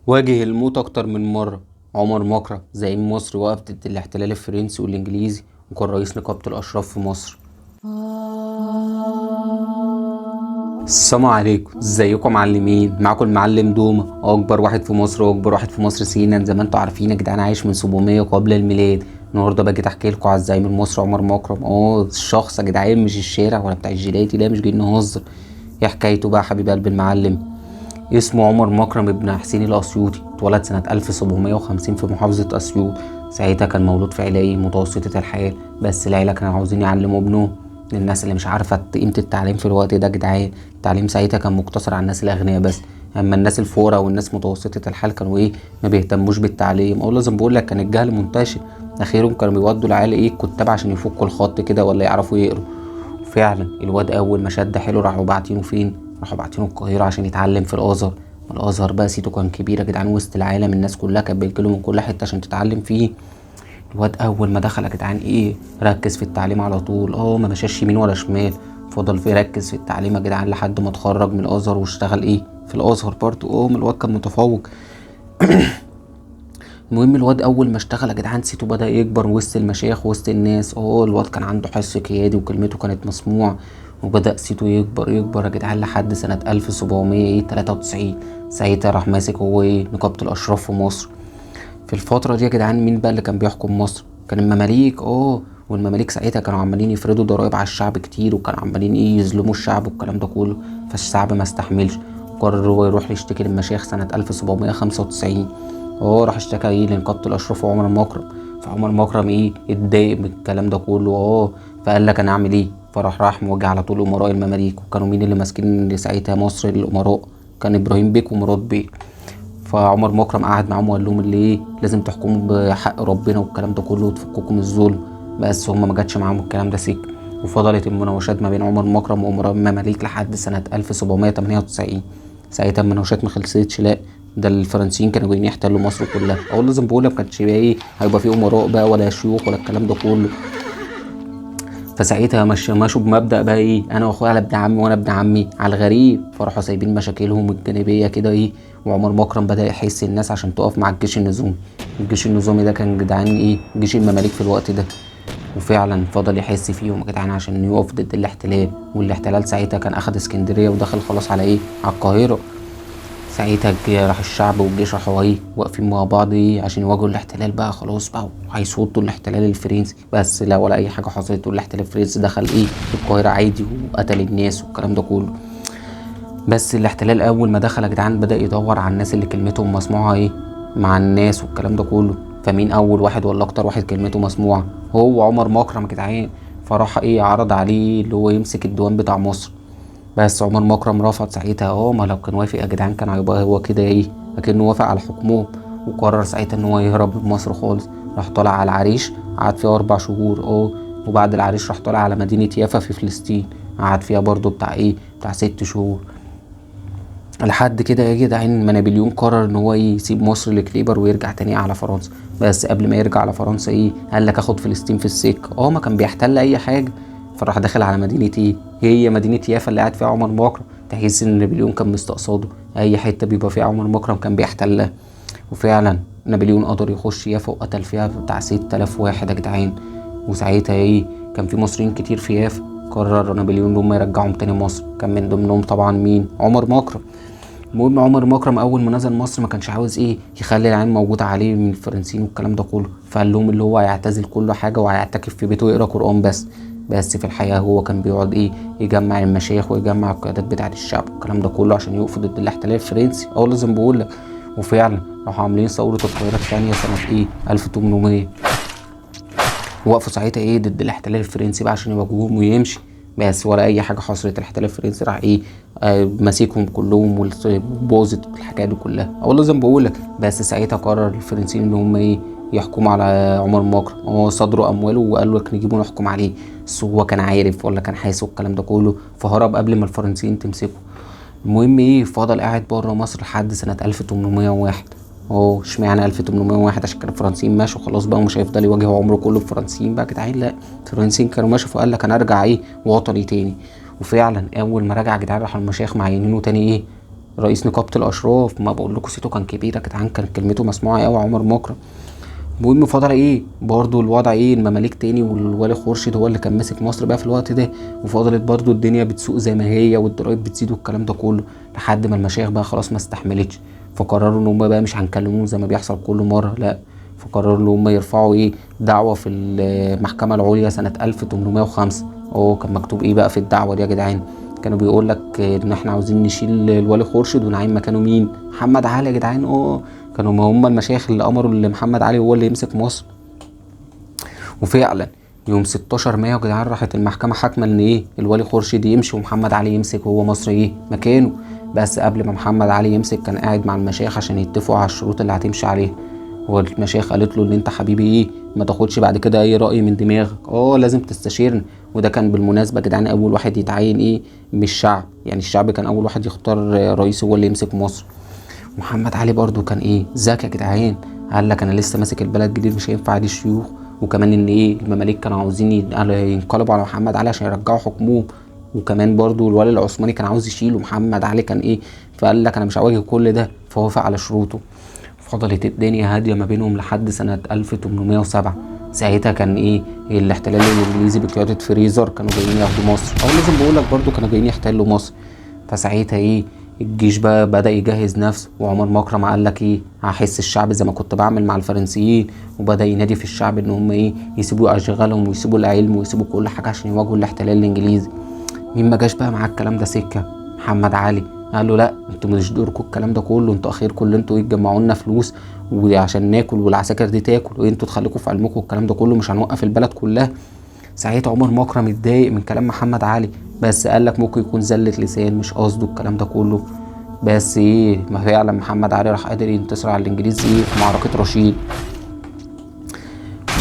واجه الموت أكتر من مرة. عمر مكرم زعيم مصر وقف ضد الاحتلال الفرنسي والإنجليزي، وكان رئيس نقابة الأشراف في مصر. السلام عليكم، ازيكم معلمين؟ معاكم المعلم دومة، أكبر واحد في مصر وأكبر واحد في مصر سينا. زي ما انتوا عارفين يا جدعان، عايش من 700 قبل الميلاد. النهارده باجي احكي لكم على الزعيم المصري عمر مكرم. الشخص يا جدعان، مش الشارع ولا بتاع الجيلاتي، ده مش جاي نهزر. ايه حكايته بقى حبيب قلب المعلم؟ اسمه عمر مكرم ابن حسين الأسيوطي. اتولد سنة 1750 في محافظة أسيوط. ساعتها كان مولود في عيلة متوسطة الحال، بس العيلة كانوا عاوزين يعلموا ابنهم. للناس اللي مش عارفة قيمة التعليم في الوقت ده يا جدعان، التعليم ساعتها كان مقتصر على الناس الأغنياء بس. أما الناس الفقراء والناس متوسطة الحال كانوا ما بيهتموش بالتعليم، أو لازم بقول لك كان الجهل منتشر. أخيرا كانوا بيودوا العيال الكتاب عشان يفكوا الخط كده ولا يعرفوا يقروا. فعلا الواد اول ما شد حيله راحوا باعتينه فين؟ راحوا باعتينه القاهره عشان يتعلم في الازهر. الازهر بقى سيته كان كبير يا جدعان وسط العالم، الناس كلها كانت بتجيله من كل حته عشان تتعلم فيه. الواد اول ما دخل يا جدعان ركز في التعليم على طول. ما مشاش يمين ولا شمال، فضل يركز في التعليم يا جدعان لحد ما اتخرج من الازهر واشتغل في الازهر برضه. الواد كان متفوق. المهم الواد اول ما اشتغل يا جدعان سيته بدأ يكبر وسط المشايخ وسط الناس. الواد كان عنده حس قيادي وكلمته كانت مسموعة، وبدأ سيته يكبر يكبر يا جدعان لحد سنة 1793. ساعتها راح ماسك نقابة الأشراف في مصر. في الفترة دي يا جدعان مين بقى اللي كان بيحكم مصر؟ كان المماليك. والمماليك ساعتها كانوا عمالين يفرضوا ضرائب على الشعب كتير، وكانوا عمالين يظلموا الشعب والكلام ده كله. فالشعب ما استحملش، قرر هو يروح يشتكي للمشايخ سنة 1795. راح اشتكى لنقابة الأشراف وعمر مكرم. فعمر مكرم اتضايق من الكلام ده كله. فقال لك انا اعمل راح موجه على طول امراء المماليك. وكانوا مين اللي ماسكين ساعتها مصر الامراء؟ كان ابراهيم بيك ومراد بيك. فعمر مكرم قعد معاهم وقال لهم اللي لازم تحكموا بحق ربنا والكلام ده كله وتفككم من الظلم. بس هم ما جاتش معاهم الكلام ده سكه، وفضلت المناوشات ما بين عمر مكرم وامراء المماليك لحد سنه 1798. ساعتها المناوشات ما خلصتش، لا ده الفرنسيين كانوا جايين يحتلوا مصر كلها. لازم بقول لك ما كانش هيبقى في امراء بقى ولا شيوخ ولا الكلام ده كله. فساعتها مشوا بمبدأ بقى انا واخويا على ابن عمي وانا ابن عمي على الغريب. فراحوا سايبين مشاكلهم الجانبيه كده وعمر مكرم بدأ يحس الناس عشان تقف مع الجيش النظامي. الجيش النظامي ده كان جدعان جيش المماليك في الوقت ده. وفعلا فضل يحس فيهم يا جدعان عشان يقف ضد الاحتلال. والاحتلال ساعتها كان اخد اسكندريه ودخل خلاص على على القاهره. ساعتها راح الشعب والجيش راحوا واقفين مع بعض عشان يواجهوا الاحتلال بقى. خلاص بقى هيصوتوا الاحتلال الفرنسي، بس لا ولا اي حاجه حصلت. والاحتلال الفرنسي دخل القاهره عادي وقتل الناس والكلام ده كله. بس الاحتلال اول ما دخل يا جدعان بدأ يدور على الناس اللي كلمتهم مسموعه مع الناس والكلام ده كله. فمين اول واحد ولا اكتر واحد كلمته مسموعه؟ هو عمر مكرم يا جدعان. فراح عرض عليه اللي هو يمسك الديوان بتاع مصر. بس عمر مكرم رفض ساعتها. ما لو كان وافق يا جدعان كان هيبقى هو كده لكنه وافق على حكمهم. وقرر ساعتها ان هو يهرب من مصر خالص. راح طالع على العريش، قعد فيها 4 شهور. وبعد العريش راح طالع على مدينة يافا في فلسطين، قعد فيها برضو بتاع 6 شهور. لحد كده يا جدعان ما نابليون قرر ان هو يسيب مصر لكليبر ويرجع تاني على فرنسا. بس قبل ما يرجع على فرنسا قال لك اخد فلسطين في السكه. ما كان بيحتل اي حاجه. فراح داخل على مدينه هي مدينه يافا اللي قاعد فيها عمر مكرم. تحس ان نابليون كان مستقصده، اي حته بيبقى فيها عمر مكرم كان بيحتلها. وفعلا نابليون قدر يخش يافا وقتل فيها بتاع 6000 واحد يا جدعان. وساعتها كان في مصريين كتير في يافا. قرر نابليون ان هم يرجعهم تاني مصر، كان من ضمنهم طبعا مين؟ عمر مكرم. المهم عمر مكرم اول ما نزل مصر ما كانش عاوز يخلي العين موجوده عليه من الفرنسيين والكلام ده كله. فقال لهم اللي هو هيعتزل كل حاجه وهيعتكف في بيته يقرا قران بس. بس في الحقيقه هو كان بيقعد يجمع المشايخ ويجمع القيادات بتاعه الشعب والكلام ده كله عشان يقفوا ضد الاحتلال الفرنسي. لازم بقول لك. وفعلا راحوا عاملين ثوره القاهره الثانيه سنه 1800. وقفوا ساعتها ضد الاحتلال الفرنسي بقى عشان يواجهوهم ويمشي. بس ولا اي حاجه حصلت. الاحتلال الفرنسي راح ماسكهم كلهم وبوظت الحكايه دي كلها. لازم بقولك بس ساعتها قرر الفرنسيين ان هم يحكموا على عمر مكرم. صدروا امواله وقالوا لك نجيبه نحكم عليه. بس هو كان عارف ولا كان حاسس الكلام ده كله، فهرب قبل ما الفرنسيين تمسكه. المهم فضل قاعد بره مصر لحد سنه 1801. اشمعنى 1801؟ عشان كان الفرنسيين ماشوا خلاص بقى ومش هيفضل يواجه عمره كله بفرنسيين بقى جدعان. لا الفرنسيين كانوا ماشوا فقال لك انا ارجع وطني تاني. وفعلا اول ما رجع جدعان راح المشايخ معينينه تاني رئيس نقابه الاشراف. ما بقول لكم صيته كان كبير يا جدعان، كان كلمته مسموعه قوي عمر مكرم. المهم فضل ايه برضو الوضع ايه، المماليك تاني والوالي خورشيد هو اللي كان ماسك مصر بقى في الوقت ده، وفضلت برضو الدنيا بتسوق زي ما هي والضرايب بتزيد والكلام ده كله، لحد ما المشايخ بقى خلاص ما استحملتش، فقرروا ان هم بقى مش هنكلموه زي ما بيحصل كل مره، لا، فقرروا ان هم يرفعوا ايه دعوه في المحكمه العليا سنه 1805. كان مكتوب ايه بقى في الدعوه دي يا جدعان؟ كانوا بيقول لك ان احنا عاوزين نشيل الوالي خورشيد ونعين مكانه مين؟ محمد علي يا جدعان. كانوا ما هم المشايخ اللي امروا ان محمد علي هو اللي يمسك مصر. وفعلا يوم 16 مايو يا جدعان راحت المحكمه حاكمه ان ايه الوالي خورشيد يمشي ومحمد علي يمسك هو مصر ايه مكانه. بس قبل ما محمد علي يمسك كان قاعد مع المشايخ عشان يتفقوا على الشروط اللي هتمشي عليها. والمشايخ قالت له ان انت حبيبي ايه ما تاخدش بعد كده اي راي من دماغك، لازم تستشيرنا. وده كان بالمناسبه يا جدعان اول واحد يتعين ايه من الشعب، يعني الشعب كان اول واحد يختار رئيس هو اللي يمسك مصر. محمد علي برضو كان ايه ذكي يا جدعان، قال لك انا لسه ماسك البلد جديد مش هينفع عادي الشيوخ، وكمان ان ايه المماليك كانوا عاوزين ينقلبوا على محمد علي عشان يرجعوا حكمهم، وكمان برضو الولي العثماني كان عاوز يشيله محمد علي كان ايه، فقال لك انا مش هواجه كل ده، فوافق على شروطه. فضلت الدنيا هاديه ما بينهم لحد سنه 1807. ساعتها كان ايه الاحتلال الانجليزي بقياده فريزر كانوا جايين ياخدوا مصر، لازم بقول لك برضو كانوا جايين يحتلوا مصر. فساعتها ايه الجيش بقى بدأ يجهز نفسه، وعمر مكرم قال لك ايه هحس الشعب زي ما كنت بعمل مع الفرنسيين، وبدأ ينادي في الشعب ان هم ايه يسيبوا اشغالهم ويسيبوا العلم ويسيبوا كل حاجه عشان يواجهوا الاحتلال الانجليزي. مين ما جاش بقى معاه الكلام ده سكه؟ محمد علي. قال له لا انتوا مش دوركم الكلام ده كله، انتوا اخركم اللي انتوا تجمعوا لنا فلوس وعشان ناكل والعساكر دي تاكل، وانتوا تخليكم في علمكم والكلام ده كله، مش هنوقف البلد كلها. ساعتها عمر مكرم اتضايق من كلام محمد علي، بس قال لك ممكن يكون زلة لسان مش قصده الكلام ده كله. بس ايه ما فعلا محمد علي راح قادر ينتصر على الانجليز ايه في معركة رشيد.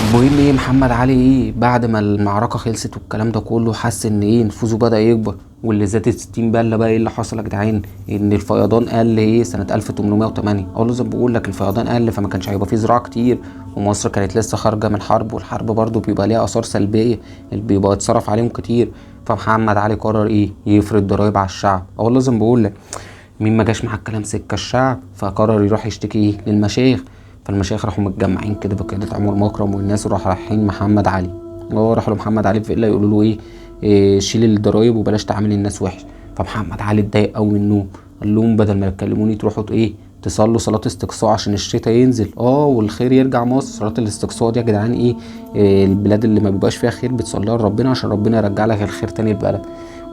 المهم ايه محمد علي ايه بعد ما المعركة خلصت والكلام ده كله حس ان ايه نفوذه بدأ يكبر، واللي زادت 60 بله بقى ايه اللي حصل يا جدعان؟ ان الفيضان قل ايه سنة 1808. زي ما بقول لك الفيضان قل، فما كانش هيبقى فيه زراعة كتير، ومصر كانت لسه خارجة من حرب، والحرب برضو بيبقى ليها اثار سلبية اللي بيبقى اتصرف عليهم كتير. فمحمد علي قرر ايه يفرض ضرايب على الشعب. زي ما بقول لك مين ما جاش مع الكلام سكه الشعب، فقرر يروح يشتكي ايه للمشايخ. فالمشايخ راحوا متجمعين كده بقيادة عمر مكرم والناس، وراح رايحين محمد علي. راحوا لمحمد علي في فيلا يقولوا له إيه شيل الضرايب وبلاش تعامل الناس وحش. فمحمد علي اتضايق قوي منهم، قال لهم بدل ما تكلموني تروحوا ايه تصلوا صلاة استقصاء عشان الشتاء ينزل والخير يرجع مصر. صلاة الاستقصاء دي يا جدعان إيه البلاد اللي ما بيبقاش فيها خير بتصليها لربنا عشان ربنا يرجع لك الخير تاني البلد.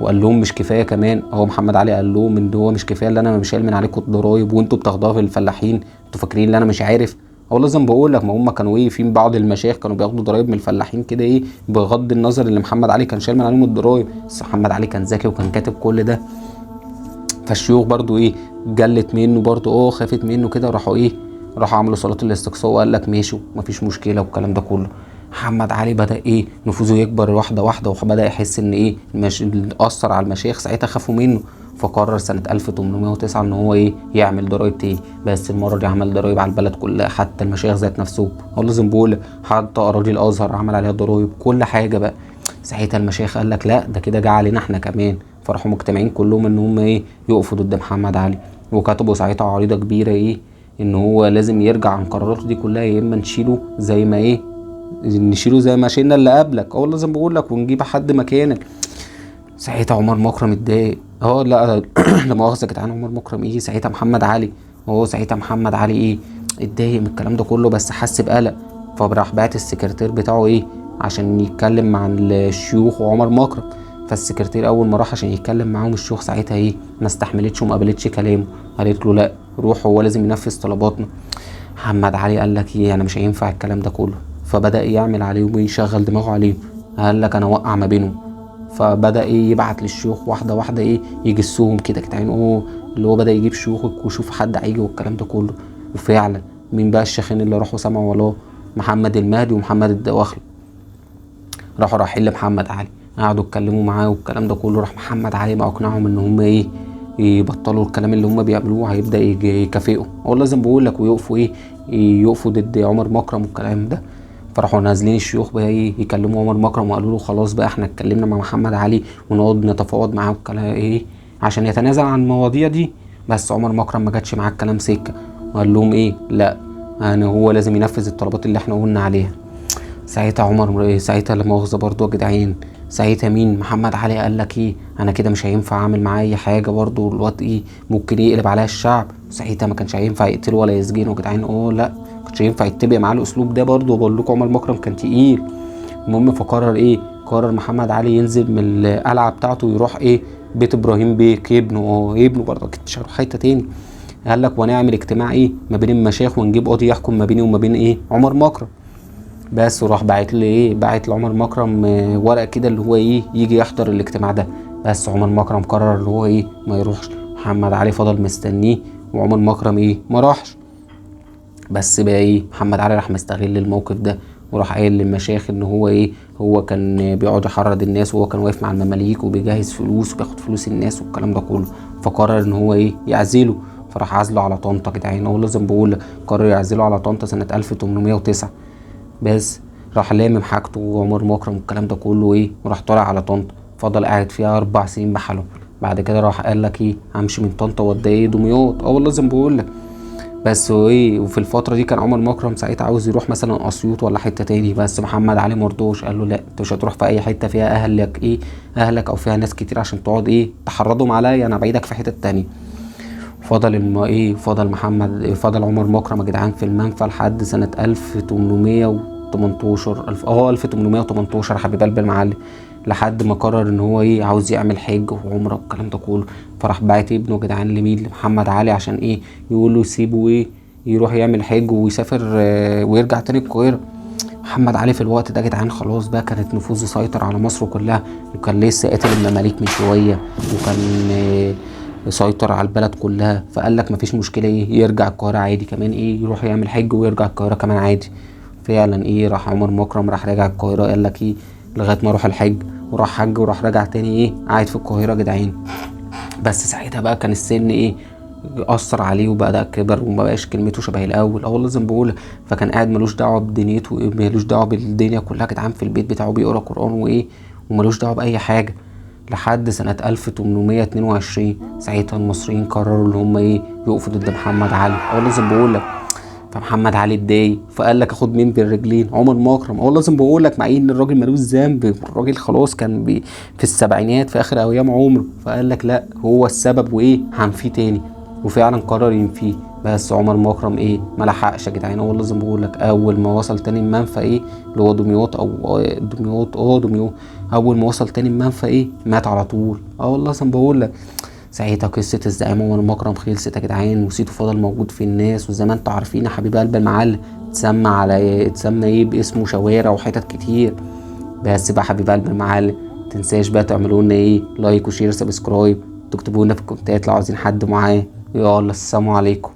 وقال لهم مش كفايه كمان، محمد علي قال لهم ان هو مش كفايه اللي انا مش شايل من عليكم الضرايب وانتوا بتاخدوها في الفلاحين، انتوا فاكرين ان انا مش عارف؟ لازم بقول لك ما هم كانوا ايه في بعض المشايخ كانوا بياخدوا ضرايب من الفلاحين كده ايه بغض النظر اللي محمد علي كان شايل من عليهم الضرايب، بس محمد علي كان ذكي وكان كاتب كل ده. فالشيوخ برضو ايه جلت منه برضو خافت منه كده، راحوا عملوا صلاه الاستقصاء وقال لك ماشي مفيش مشكله والكلام ده كله. محمد علي بدأ نفوذه يكبر واحدة واحدة، وبدأ يحس ان اثر على المشايخ، ساعتها خافوا منه. فقرر سنة 1809 ان هو يعمل ضرايب تاني، بس المرة دي عمل ضرايب على البلد كلها حتى المشايخ ذات نفسهم. لازم بقول حتى اراضي الازهر عمل عليها ضرايب كل حاجة بقى. ساعتها المشايخ قال لك لا ده كده جه علينا احنا كمان، فراحوا مجتمعين كلهم ان هم يقفوا ضد محمد علي، وكتبوا ساعتها عريضة كبيرة ان هو لازم يرجع عن قراراته دي كلها، يا اما نشيله زي ما نشيله زي ما شيلنا اللي قبلك لازم بقول لك ونجيب حد مكانك. ساعتها عمر مكرم اتضايق لا لا مؤاخذه يا جدعان عمر مكرم ساعتها محمد علي ساعتها محمد علي اتضايق من الكلام ده كله، بس حس بقلق، فراح بعت السكرتير بتاعه عشان يتكلم مع الشيوخ وعمر مكرم. فالسكرتير اول ما راح عشان يتكلم معاهم الشيوخ ساعتها ما استحملتش وما قبلتش كلامه، قالت له لا روح هو لازم ينفذ طلباتنا. محمد علي قال لك انا مش هينفع الكلام ده كله، فبدأ يعمل عليهم ويشغل دماغه عليهم، قال لك انا اوقع ما بينهم. فبدأ يبعت للشيوخ واحدة واحدة يجسوهم كده كتعين اللي هو بدأ يجيب شيوخ ويشوف حد هيجي والكلام ده كله. وفعلا مين بقى الشيخين اللي راحوا سمعوا وراه؟ محمد المهدي ومحمد الدواخلي. راحوا رايحين لمحمد علي قعدوا اتكلموا معاه والكلام ده كله، راح محمد علي بقى اقنعهم ان هم يبطلوا الكلام اللي هم بيعملوه، هيبدأ يكافئوا لازم بقول لك ويقفوا يقفوا ضد عمر مكرم والكلام ده. فراحوا نازلين الشيوخ بقى يكلموا عمر مكرم وقالوا له خلاص بقى احنا اتكلمنا مع محمد علي ونقعد نتفاوض معاه والكلام عشان يتنازل عن المواضيع دي. بس عمر مكرم ما جاتش معاه الكلام سكه، وقال لهم ايه لا، انا هو لازم ينفذ الطلبات اللي احنا قلنا عليها. ساعتها عمر ساعتها لا مؤاخذه برضه يا جدعان، ساعتها مين؟ محمد علي قال لك ايه، انا كده مش هينفع اعمل معاه اي حاجه برضه، الواد ايه ممكن يقلب عليها الشعب. ساعتها ما كانش هينفع يقتله ولا يسجنه يا جدعان، لا ما كانش ينفع يتبع معاه الاسلوب ده برضه. بقول لكم عمر مكرم كان تقيل. المهم فقرر ايه، قرر محمد علي ينزل من القلعه بتاعته ويروح ايه بيت ابراهيم بيك ابنه. ابنه برضه اكيد مش هيروح حته تاني. قال لك ونعمل اجتماع ايه ما بين المشايخ ونجيب قاضي يحكم ما بيني وما بين ايه عمر مكرم. بس وراح باعت لي ايه، باعت لعمر مكرم ورقه كده اللي هو ايه يجي يحضر الاجتماع ده. بس عمر مكرم قرر اللي هو ايه ما يروحش. محمد علي فضل مستنيه وعمر مكرم ايه ما راحش. بس بقى ايه محمد علي راح مستغل الموقف ده، وراح قايل للمشايخ ان هو ايه هو كان بيقعد يحرض الناس، وهو كان واقف مع المماليك وبيجهز فلوس وبياخد فلوس الناس والكلام ده كله. فقرر ان هو ايه يعزله. فراح عزله على طنطا يا جدعان. هو لازم بقول قرر يعزله على طنطا سنة 1809. بس راح لامم حاجته وعمر مكرم والكلام ده كله ايه وراح طالع على طنطا. فضل قاعد فيها 4 سنين بحاله. بعد كده راح قال لك ايه همشي من طنطا وادي ايه دمياط. والله لازم بقول لك. بس وايه وفي الفتره دي كان عمر مكرم ساعتها عاوز يروح مثلا اسيوط ولا حته تاني، بس محمد علي مرضوش. قال له لا انت مش هتروح في اي حته فيها اهلك ايه اهلك او فيها ناس كتير عشان تقعد ايه تحرضهم عليا، انا بعيدك في حته تانية. فضل فضل عمر مكرم يا جدعان في المنفى لحد سنه 1818 1818 يا حبيب قلب المعلم. لحد ما قرر ان هو ايه عاوز يعمل حج وعمره والكلام ده كله. فراح باعت ابنه يا جدعان لمين لمحمد علي عشان ايه يقول له يسيبه ايه يروح يعمل حج ويسافر ويرجع تاني القاهره. محمد علي في الوقت ده يا جدعان خلاص بقى كانت نفوذه سيطر على مصر كلها، وكان لسه قاتل المماليك من شويه، وكان سيطر على البلد كلها. فقال لك مفيش مشكله ايه يرجع القاهره عادي كمان ايه يروح يعمل حج ويرجع القاهره كمان عادي. فعلا ايه راح عمر مكرم راح راجع القاهره. قال لك ايه لغايه ما اروح الحج، وراح حج وراح راجع تاني ايه قاعد في القاهره يا جدعان. بس ساعتها بقى كان السن ايه اثر عليه وبدا كبر وما بقاش كلمته شبه الاول. والله لازم بقول. فكان قاعد ملوش دعوه بدنيته ملوش دعوه بالدنيا كلها يا جدعان، في البيت بتاعه بيقرا قران وايه وملوش دعوه باي حاجه. لحد سنة 1822 ساعتها المصريين قرروا ان هم ايه يقفوا ضد محمد علي. والله لازم بقول لك. فمحمد علي اتضايق فقال لك اخد مين بالرجلين عمر مكرم. والله لازم بقول لك مع ان الراجل ملوش ذنب، الراجل خلاص كان في السبعينات في اخر ايام عمره. فقال لك لا هو السبب وايه هنفيه تاني. وفعلا قرر ينفيه. بس عمر مكرم ايه ما لحقش يا جدعان. والله لازم بقول لك اول ما وصل تاني المنفى ايه اللي هو دمياط او دمياط اول ما وصل تاني المنفى ايه مات على طول. والله لازم بقول لك. ساعتها قصة الزعيم عمر مكرم خلصت يا جدعان، وسيته فضل موجود في الناس، وزي ما انتوا عارفين يا حبيب قلب المعلم اتسمى ايه باسمه شوارع وحتت كتير. بس بقى حبيب قلب المعلم متنساش بقى تعملوا لنا ايه لايك وشير سبسكرايب، تكتبوا لنا في الكومنتات لو عاوزين حد معاه. يلا السلام عليكم.